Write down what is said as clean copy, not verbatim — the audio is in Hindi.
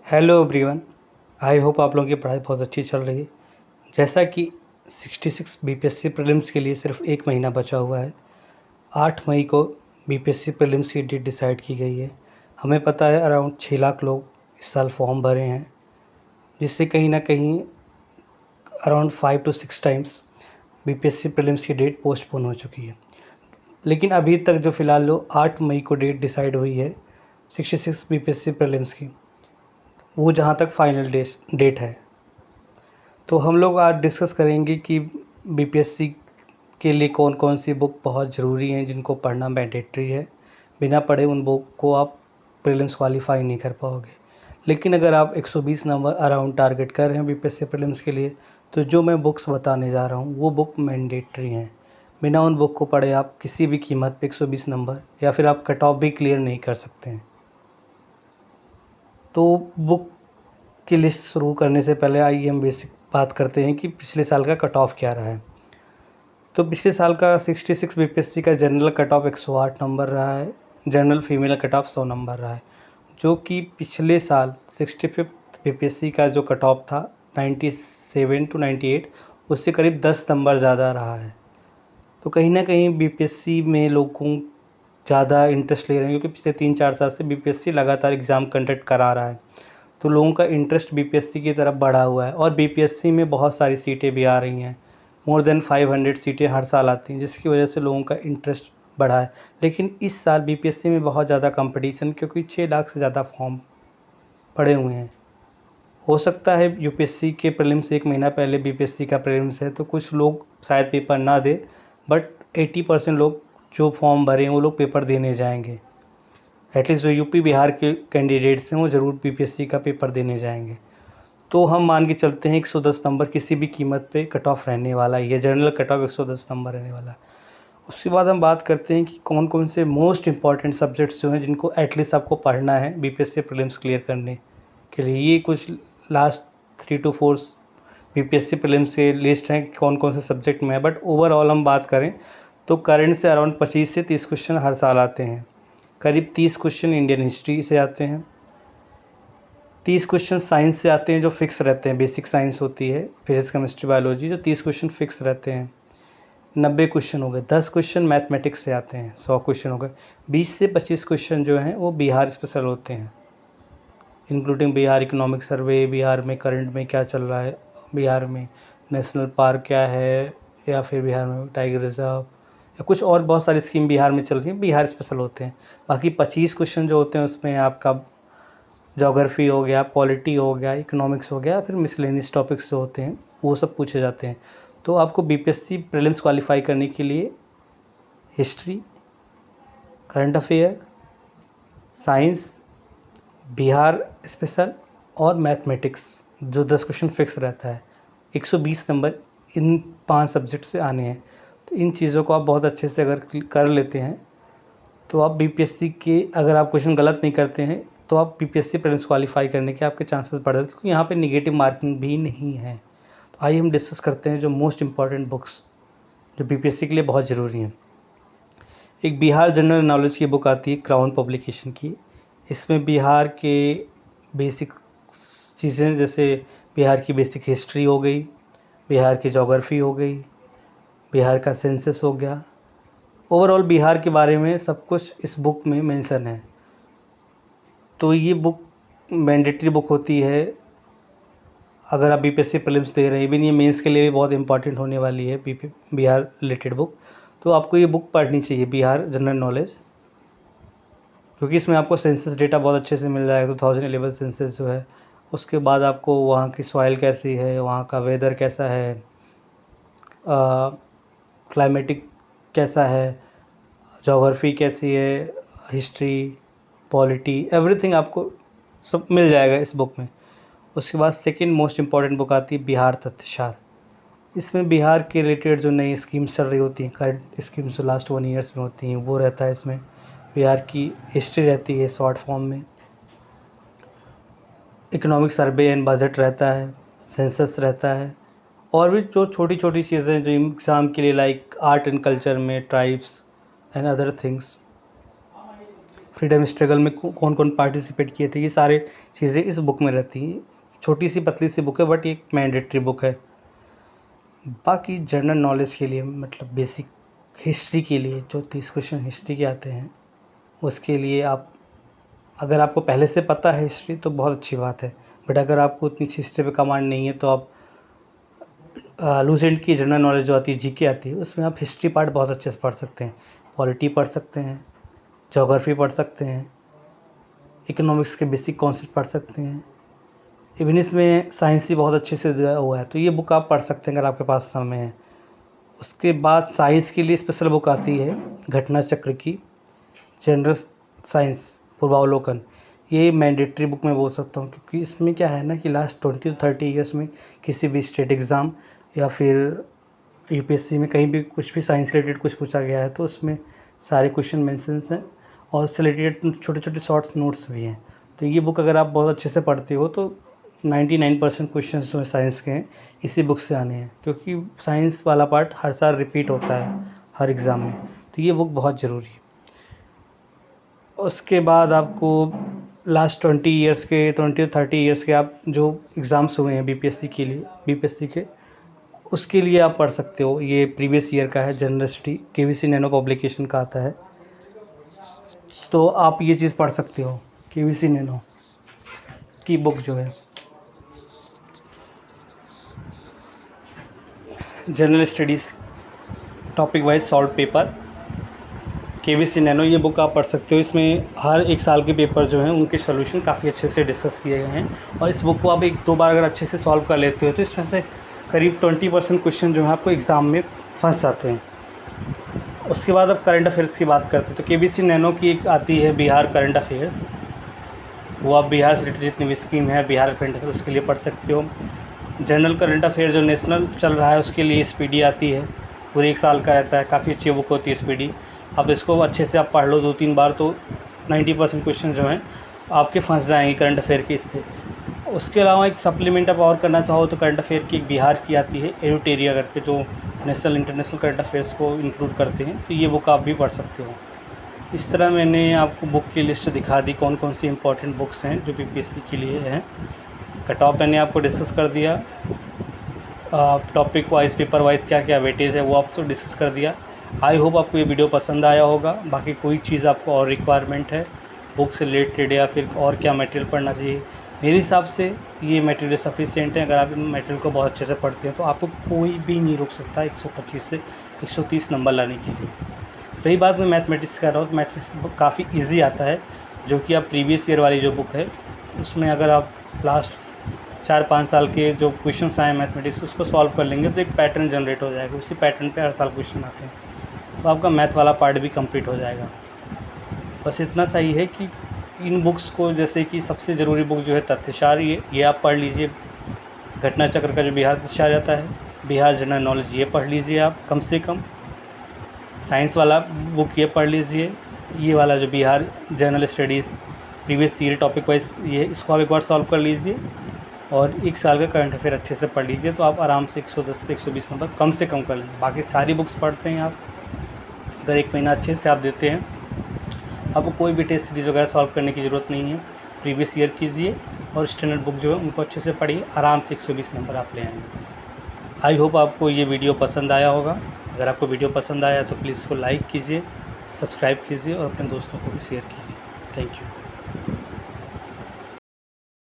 Hello everyone. आई होप आप लोगों की पढ़ाई बहुत अच्छी चल रही है। जैसा कि 66 बीपीएससी प्रीलिम्स के लिए सिर्फ एक महीना बचा हुआ है। 8 मई को बीपीएससी प्रीलिम्स की डेट डिसाइड की गई है। हमें पता है अराउंड 6 लाख लोग इस साल फॉर्म भरे हैं, जिससे कहीं ना कहीं around 5 to 6 times BPSC prelims की डेट पोस्टपोन हो चुकी है। लेकिन अभी तक जो फ़िलहाल जो 8 मई को डेट डिसाइड हुई है 66 बीपीएससी प्रीलिम्स की, वो जहाँ तक फाइनल डेट है। तो हम लोग आज डिस्कस करेंगे कि बीपीएससी के लिए कौन कौन सी बुक बहुत ज़रूरी हैं, जिनको पढ़ना मैंडेटरी है। बिना पढ़े उन बुक को आप प्रीलिम्स क्वालिफाई नहीं कर पाओगे। लेकिन अगर आप 120 नंबर अराउंड टारगेट कर रहे हैं बीपीएससी प्रीलिम्स के लिए, तो जो मैं बुक्स बताने जा रहा हूँ वो बुक मैंडेटरी हैं। बिना उन बुक को पढ़े आप किसी भी कीमत पे 120 नंबर या फिर आप कट ऑफ भी क्लियर नहीं कर सकते हैं। तो बुक की लिस्ट शुरू करने से पहले आइए हम बेसिक बात करते हैं कि पिछले साल का कट ऑफ क्या रहा है। तो पिछले साल का 66 बीपीएससी का जनरल कट ऑफ 108 नंबर रहा है। General female cut off 100 number रहा है, जो कि पिछले साल 65 बीपीएससी का जो कट ऑफ था 97 to 98, उससे करीब 10 नंबर ज़्यादा रहा है। तो कहीं ना कहीं बीपीएससी में लोगों ज़्यादा इंटरेस्ट ले रहे हैं, क्योंकि पिछले 3-4 साल से बीपीएससी लगातार एग्ज़ाम कंडक्ट करा रहा है। तो लोगों का इंटरेस्ट बीपीएससी की तरफ बढ़ा हुआ है और बीपीएससी में बहुत सारी सीटें भी आ रही हैं। मोर देन 500 सीटें हर साल आती हैं, जिसकी वजह से लोगों का इंटरेस्ट बढ़ा है। लेकिन इस साल बीपीएससी में बहुत ज़्यादा कंपटीशन, क्योंकि 6 लाख से ज़्यादा फॉर्म पड़े हुए हैं। हो सकता है यूपीएससी के प्रीलिम्स से एक महीना पहले बीपीएससी का प्रीलिम्स है, तो कुछ लोग शायद पेपर ना दे, बट 80% लोग जो फॉर्म भरे हैं वो लोग पेपर देने जाएंगे। एटलीस्ट जो यूपी बिहार के कैंडिडेट्स हैं वो ज़रूर बीपीएससी का पेपर देने जाएंगे। तो हम मान के चलते हैं 110 नंबर किसी भी कीमत पे कट ऑफ रहने वाला है। ये जनरल कट ऑफ 110 नंबर रहने वाला है। उसके बाद हम बात करते हैं कि कौन कौन से मोस्ट इंपॉर्टेंट सब्जेक्ट्स जो हैं, जिनको एटलीस्ट आपको पढ़ना है बीपीएससी प्रीलिम्स क्लियर करने के लिए। ये कुछ लास्ट 3 to 4 बीपीएससी प्रीलिम्स के लिस्ट हैं कौन कौन से सब्जेक्ट में है। बट ओवरऑल हम बात करें तो करंट से अराउंड 25 से 30 क्वेश्चन हर साल आते हैं। करीब 30 क्वेश्चन इंडियन हिस्ट्री से आते हैं, 30 क्वेश्चन साइंस से आते हैं जो फिक्स रहते हैं। बेसिक साइंस होती है, फिजिक्स केमिस्ट्री बायोलॉजी, जो 30 क्वेश्चन फिक्स रहते हैं। 90 क्वेश्चन हो गए। 10 क्वेश्चन मैथमेटिक्स से आते हैं, 100 क्वेश्चन हो गए। 20 से 25 क्वेश्चन जो हैं वो बिहार स्पेशल होते हैं, including Bihar economic survey, Bihar में करंट में क्या चल रहा है, बिहार में नेशनल पार्क क्या है, या फिर बिहार में टाइगर रिजर्व, या कुछ और बहुत सारी स्कीम बिहार में चल रही हैं, बिहार स्पेशल होते हैं। बाकी 25 क्वेश्चन जो होते हैं उसमें आपका ज्योग्राफी हो गया, पॉलिटी हो गया, इकोनॉमिक्स हो गया, फिर मिसलेनियस टॉपिक्स जो होते हैं वो सब पूछे जाते हैं। तो आपको बीपीएससी प्रीलिम्स क्वालिफाई करने के लिए history, current affair, science, Bihar special और मैथमेटिक्स, जो 10 क्वेश्चन फिक्स रहता है, 120 नंबर इन 5 सब्जेक्ट से आने हैं। तो इन चीज़ों को आप बहुत अच्छे से अगर कर लेते हैं तो आप बीपीएससी के, अगर आप क्वेश्चन गलत नहीं करते हैं तो आप बीपीएससी प्रीलिम्स क्वालिफाई करने के आपके चांसेस बढ़ जाते हैं, क्योंकि यहाँ पे नेगेटिव मार्किंग भी नहीं है। तो आइए हम डिस्कस करते हैं जो मोस्ट इंपॉर्टेंट बुक्स जो बीपीएससी के लिए बहुत ज़रूरी हैं। एक बिहार जनरल नॉलेज की बुक आती है क्राउन पब्लिकेशन की। इसमें बिहार के बेसिक चीज़ें, जैसे बिहार की बेसिक हिस्ट्री हो गई, बिहार की जोग्राफ़ी हो गई, बिहार का सेंसस हो गया, ओवरऑल बिहार के बारे में सब कुछ इस बुक में मेंशन है। तो ये बुक मैंडेटरी बुक होती है अगर आप बीपीएससी प्रीलिम्स दे रहे हैं। इवन ये मेंस के लिए भी बहुत इंपॉर्टेंट होने वाली है बिहार रिलेटेड बुक। तो आपको ये बुक पढ़नी चाहिए, बिहार जनरल नॉलेज, क्योंकि इसमें आपको सेंसस डेटा बहुत अच्छे से मिल जाएगा। 2011 सेंसस जो है, उसके बाद आपको वहाँ की सॉइल कैसी है, वहाँ का वेदर कैसा है, क्लाइमेटिक कैसा है, जोग्राफ़ी कैसी है, हिस्ट्री, पॉलिटी, एवरीथिंग आपको सब मिल जाएगा इस बुक में। उसके बाद सेकंड मोस्ट इम्पॉर्टेंट बुक आती है बिहार तथ्यसार। इसमें बिहार के रिलेटेड जो नई स्कीम्स चल रही होती हैं, करंट स्कीम्स जो लास्ट 1 ईयर्स में होती हैं, वो रहता है इसमें। बिहार की हिस्ट्री रहती है शॉर्ट फॉर्म में, इकोनॉमिक सर्वे एंड बजट रहता है, सेंसस रहता है, और भी जो छोटी छोटी चीज़ें जो एग्ज़ाम के लिए, लाइक आर्ट एंड कल्चर में tribes and other things. Freedom struggle में कौन कौन पार्टिसिपेट किए थे, ये सारे चीज़ें इस बुक में रहती हैं। छोटी सी पतली सी बुक है बट एक मैंडेटरी बुक है। बाकी जनरल नॉलेज के लिए मतलब बेसिक हिस्ट्री के लिए जो 30 क्वेश्चन हिस्ट्री के आते हैं, उसके लिए आप अगर आपको पहले से पता है हिस्ट्री तो बहुत अच्छी बात है, बट अगर आपको उतनी हिस्ट्री पे कमांड नहीं है तो आप लूज एंड की जनरल नॉलेज जो आती है, जीके आती है, उसमें आप हिस्ट्री पार्ट बहुत अच्छे से पढ़ सकते हैं, पॉलिटी पढ़ सकते हैं, ज्योग्राफी पढ़ सकते हैं, इकोनॉमिक्स के बेसिक कॉन्सेप्ट पढ़ सकते हैं, इवन इसमें साइंस भी बहुत अच्छे से दिया हुआ है। तो ये बुक आप पढ़ सकते हैं अगर आपके पास समय है। उसके बाद साइंस के लिए स्पेशल बुक आती है घटना चक्र की, जनरल साइंस पूर्वावलोकन। ये मैंडेटरी बुक मैं बोल सकता हूँ, क्योंकि इसमें क्या है ना कि लास्ट 20 to 30 ईयर्स में किसी भी स्टेट एग्ज़ाम या फिर यूपीएससी में कहीं भी कुछ भी साइंस रिलेटेड कुछ पूछा गया है तो उसमें सारे क्वेश्चन मेंशंस हैं और उससे रिलेटेड छोटे छोटे शॉर्ट्स नोट्स भी हैं। तो ये बुक अगर आप बहुत अच्छे से पढ़ते हो तो 99% क्वेश्चन जो साइंस के हैं इसी बुक से आने हैं, क्योंकि साइंस वाला पार्ट हर साल रिपीट होता है हर एग्ज़ाम में। तो ये बुक बहुत ज़रूरी है। उसके बाद आपको लास्ट 20 to 30 ईयर्स के आप जो एग्ज़ाम्स हुए हैं बीपीएससी के, उसके लिए आप पढ़ सकते हो। ये प्रीवियस ईयर का है, जनरलिस्टी केवीसी नैनो पब्लिकेशन का आता है, तो आप ये चीज़ पढ़ सकते हो। केवीसी नैनो की बुक जो है general studies topic wise solve paper, KVC nano, ये बुक आप पढ़ सकते हो। इसमें हर एक साल के पेपर जो हैं उनके सोल्यूशन काफ़ी अच्छे से डिस्कस किए गए हैं, और इस बुक को आप 1-2 बार अगर अच्छे से सॉल्व कर लेते हो तो इसमें से करीब 20% क्वेश्चन जो है आपको एग्ज़ाम में फंस जाते हैं। उसके बाद अब करंट अफेयर्स की बात करते हैं तो केवीसी नैनो की एक आती है बिहार करंट अफेयर्स, वो आप बिहार से रिलेटेड जितनी भी स्कीम है बिहार करंट अफेयर उसके लिए पढ़ सकते हो। जनरल करंट अफेयर जो नेशनल चल रहा है उसके लिए एसपीडी आती है, पूरे 1 साल का रहता है, काफ़ी अच्छी बुक होती है एसपीडी। अब इसको अच्छे से आप पढ़ लो 2-3 बार तो 90% क्वेश्चन जो हैं आपके फंस जाएंगे करंट अफेयर के इससे। उसके अलावा एक सप्लीमेंट आप और करना चाहो तो करंट अफेयर की एक बिहार की आती है एडुटेरिया करके, जो नेशनल इंटरनेशनल करंट अफेयर्स को इंक्लूड करते हैं, तो ये बुक आप भी पढ़ सकते हो। इस तरह मैंने आपको बुक की लिस्ट दिखा दी, कौन कौन सी इंपॉर्टेंट बुक्स हैं जो बीपीएससी के लिए हैं। कट ऑफ मैंने आपको डिस्कस कर दिया, टॉपिक वाइज पेपर वाइज क्या क्या वेटेज है वो आपसे डिस्कस कर दिया। आई होप आपको ये वीडियो पसंद आया होगा। बाकी कोई चीज़ आपको और रिक्वायरमेंट है बुक से रिलेटेड या फिर और क्या मटेरियल पढ़ना चाहिए, मेरे हिसाब से ये मटेरियल सफिशिएंट है। अगर आप इन मटेरियल को बहुत अच्छे से पढ़ते हैं तो आपको कोई भी नहीं रोक सकता 125 से 130 नंबर लाने के लिए। रही बात मैं मैथमेटिक्स कर रहा हूँ तो मैथमेटिक्स काफ़ी ईजी आता है, जो कि आप प्रीवियस ईयर वाली जो बुक है उसमें अगर आप लास्ट 4-5 साल के जो क्वेश्चंस आए मैथमेटिक्स उसको सॉल्व कर लेंगे तो एक पैटर्न जनरेट हो जाएगा, उसी पैटर्न पे हर साल क्वेश्चन आते हैं, तो आपका मैथ वाला पार्ट भी कंप्लीट हो जाएगा। बस इतना सही है कि इन बुक्स को, जैसे कि सबसे ज़रूरी बुक जो है तथ्यसार, ये आप पढ़ लीजिए। घटना चक्र का जो बिहार तथ्यसार आता है, बिहार जनरल नॉलेज ये पढ़ लीजिए आप कम से कम। साइंस वाला बुक ये पढ़ लीजिए, ये वाला जो Bihar general studies previous year topic wise ये, इसको आप एक बार सॉल्व कर लीजिए और 1 साल का करंट अफेयर अच्छे से पढ़ लीजिए, तो आप आराम से 110 से 120 नंबर कम से कम कर लेंगे। बाकी सारी बुक्स पढ़ते हैं आप, अगर 1 महीना अच्छे से आप देते हैं, आपको कोई भी टेस्ट सीरीज़ वगैरह सॉल्व करने की ज़रूरत नहीं है। प्रीवियस ईयर कीजिए और स्टैंडर्ड बुक जो है उनको अच्छे से पढ़िए, आराम से 120 नंबर आप ले आएंगे। आई होप आपको ये वीडियो पसंद आया होगा। अगर आपको वीडियो पसंद आया तो प्लीज़ इसको लाइक कीजिए, सब्सक्राइब कीजिए और अपने दोस्तों को भी शेयर कीजिए। Thank you.